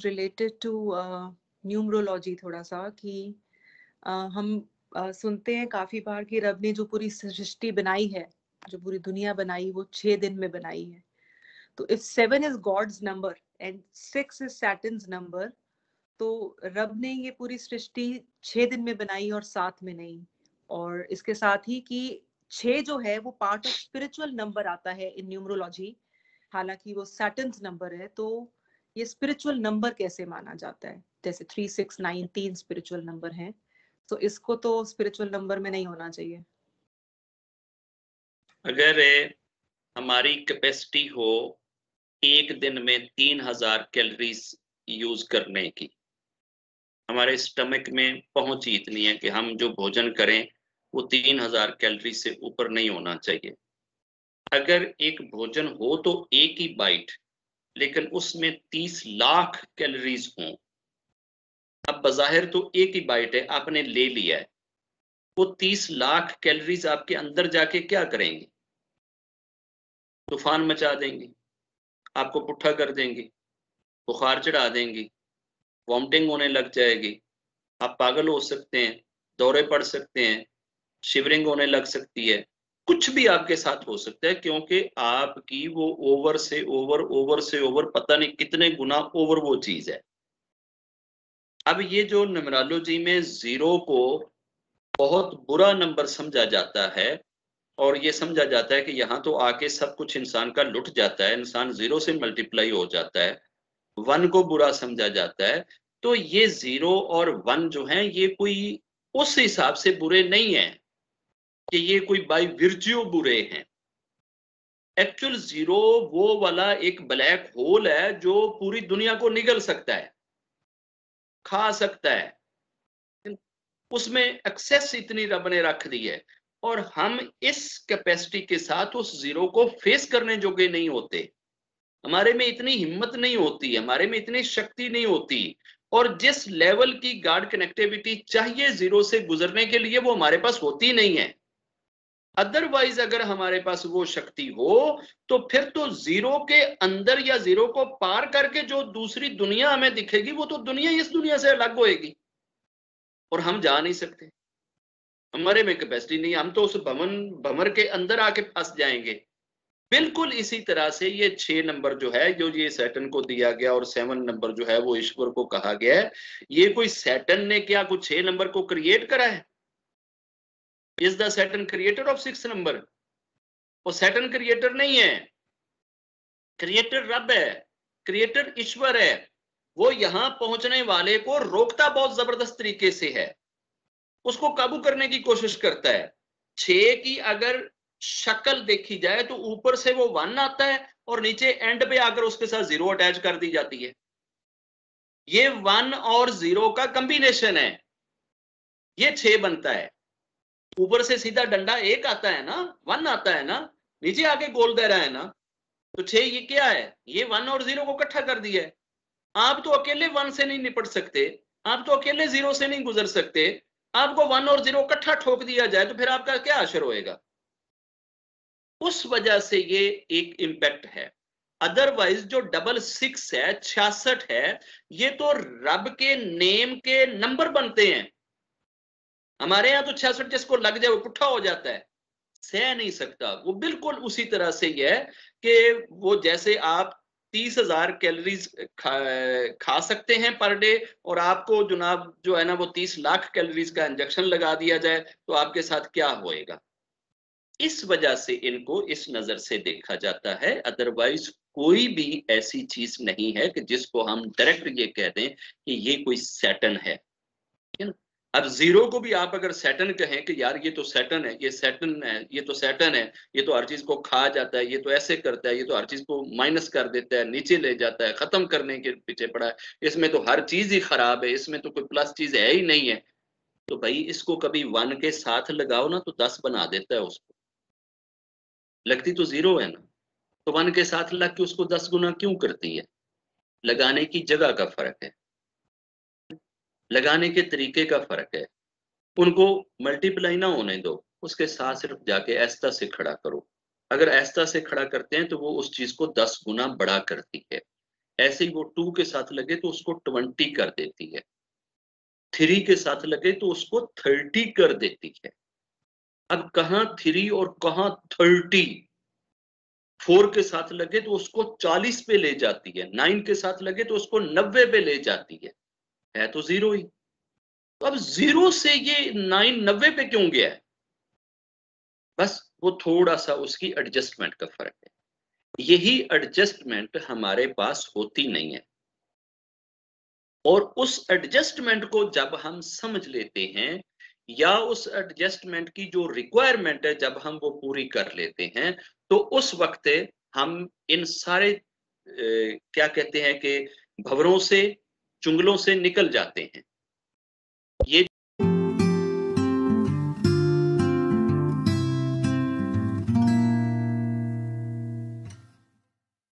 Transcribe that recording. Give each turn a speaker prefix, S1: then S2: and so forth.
S1: related to numerology थोड़ा सा कि हम सुनते हैं काफी बार कि रब ने जो पूरी सृष्टि बनाई है, जो पूरी दुनिया बनाई, वो 6 दिन में बनाई है। तो if 7 is God's number and 6 is Saturn's number, तो रब ने ये पूरी सृष्टि 6 दिन में बनाई और 7 में नहीं। और इसके साथ ही कि 6 जो है वो पार्ट ऑफ स्पिरिचुअल नंबर आता है इन न्यूमरोलॉजी, हालांकि वो सैटर्न्स नंबर है। तो ये स्पिरिचुअल नंबर कैसे माना जाता है? जैसे 3, 6, 9 3 स्पिरिचुअल नंबर हैं, तो इसको तो स्पिरिचुअल नंबर में नहीं होना चाहिए।
S2: अगर हमारी कैपेसिटी हो एक दिन में 3000 कैलोरीज यूज करने की, हमारे स्टमक में पहुंच ही इतनी है कि हम जो भोजन करें वो 3000 कैलोरी से ऊपर नहीं होना चाहिए। अगर एक भोजन हो तो एक ही बाइट, लेकिन उसमें 30 लाख कैलोरीज हों। अब बज़ाहिर तो एक ही बाइट है, आपने ले लिया है, वो 30 लाख कैलोरीज आपके अंदर जाके क्या करेंगे? तूफान मचा देंगे, आपको पुट्ठा कर देंगे, बुखार चढ़ा देंगी, वॉमिटिंग होने लग जाएगी, आप पागल हो सकते हैं, दौरे पड़ सकते हैं, शिवरिंग होने लग सकती है, कुछ भी आपके साथ हो सकता है, क्योंकि आपकी वो ओवर से ओवर पता नहीं कितने गुना ओवर वो चीज है। अब ये जो न्यूमरोलॉजी में जीरो को बहुत बुरा नंबर समझा जाता है और ये समझा जाता है कि यहाँ तो आके सब कुछ इंसान का लुट जाता है, इंसान जीरो से मल्टीप्लाई हो जाता है, वन को बुरा समझा जाता है। तो ये जीरो और वन जो है ये कोई उस हिसाब से बुरे नहीं है कि ये कोई बाय विर्च्यू बुरे हैं। एक्चुअल जीरो वो वाला एक ब्लैक होल है जो पूरी दुनिया को निगल सकता है, खा सकता है, उसमें एक्सेस इतनी रब ने रख दी है और हम इस कैपेसिटी के साथ उस जीरो को फेस करने जोगे नहीं होते। हमारे में इतनी हिम्मत नहीं होती, हमारे में इतनी शक्ति नहीं होती, और जिस लेवल की गॉड कनेक्टिविटी चाहिए जीरो से गुजरने के लिए वो हमारे पास होती नहीं है। अदरवाइज अगर हमारे पास वो शक्ति हो तो फिर तो जीरो के अंदर या जीरो को पार करके जो दूसरी दुनिया हमें दिखेगी वो तो दुनिया इस दुनिया से अलग होएगी और हम जा नहीं सकते, हमारे में कैपेसिटी नहीं, हम तो उस भंवर के अंदर आके फंस जाएंगे। बिल्कुल इसी तरह से ये 6 नंबर जो है जो ये सैटर्न को दिया गया और 7 नंबर जो है वो ईश्वर को कहा गया है, ये कोई सैटर्न ने क्या कुछ 6 नंबर को क्रिएट करा है? Is the Saturn creator of 6 number? वो सैटर्न क्रिएटर नहीं है, क्रिएटर रब है, क्रिएटर ईश्वर है। वो यहां पहुंचने वाले को रोकता बहुत जबरदस्त तरीके से है, उसको काबू करने की कोशिश करता है। 6 की अगर शक्ल देखी जाए तो ऊपर से वो 1 आता है और नीचे एंड पे आकर उसके साथ 0 अटैच कर दी जाती है। ये 1 और 0 का कॉम्बिनेशन है, ये 6 बनता है। ऊपर से सीधा डंडा 1 आता है ना, 1 आता है ना, नीचे आके गोल दे रहा है ना, तो 6 ये क्या है? ये 1 और 0 को इकट्ठा कर दिया है। आप तो अकेले 1 से नहीं निपट सकते, आप तो अकेले 0 से नहीं गुजर सकते, आपको 1 और 0 इकट्ठा ठोक दिया जाए तो फिर आपका क्या असर होएगा? उस वजह से ये एक इंपैक्ट है। अदरवाइज जो 66 है, 66 है, ये तो रब के नेम के नंबर बनते हैं। हमारे यहां तो 66 जिसको लग जाए वो पुट्ठा हो जाता है, सह नहीं सकता। वो बिल्कुल उसी तरह से ही है कि वो जैसे आप 30,000 कैलोरीज खा सकते हैं पर डे और आपको जनाब जो है ना वो 30 लाख कैलोरीज का इंजेक्शन लगा दिया जाए तो आपके साथ क्या होएगा? इस वजह से इनको इस नजर से देखा जाता है। अदरवाइज कोई भी ऐसी चीज नहीं है कि जिसको हम डायरेक्ट ये कह दें कि ये कोई सैटर्न है ना? अब 0 को भी आप अगर सैटर्न कहें कि यार ये तो सैटर्न है, ये सैटर्न है, ये तो सैटर्न है, ये तो हर चीज को खा जाता है, ये तो ऐसे करता है, ये तो हर चीज को माइनस कर देता है, नीचे ले जाता है, खत्म करने के पीछे पड़ा है, इसमें तो हर चीज ही खराब है, इसमें तो कोई प्लस चीज है ही नहीं है, तो भाई इसको कभी 1 के साथ लगाओ ना तो 10 बना देता है उसको। लगती तो 0 है ना, तो 1 के साथ लग के उसको 10 गुना क्यों करती है? लगाने की जगह का फर्क है, लगाने के तरीके का फर्क है। उनको मल्टीप्लाई ना होने दो, उसके साथ सिर्फ जाके ऐस्ता से खड़ा करो। अगर ऐस्ता से खड़ा करते हैं तो वो उस चीज को 10 गुना बड़ा करती है। ऐसे ही वो 2 के साथ लगे तो उसको 20 कर देती है, 3 के साथ लगे तो उसको 30 कर देती है। अब कहाँ 3 और कहाँ 30? 4 के साथ लगे तो उसको 40 पे ले जाती है, 9 के साथ लगे तो उसको 90 पे ले जाती है तो 0 ही। तो अब 0 से ये 9 90 पे क्यों गया है? बस वो थोड़ा-सा उसकी एडजस्टमेंट का फ़र्क है। यही एडजस्टमेंट हमारे पास होती नहीं है। और उस एडजस्टमेंट को जब हम समझ लेते हैं या उस एडजस्टमेंट की जो रिक्वायरमेंट है जब हम वो पूरी कर लेते हैं, तो उस वक्त हम इन सारे क्या कहते हैं कि भंवरों से, चुंगलों से निकल जाते हैं।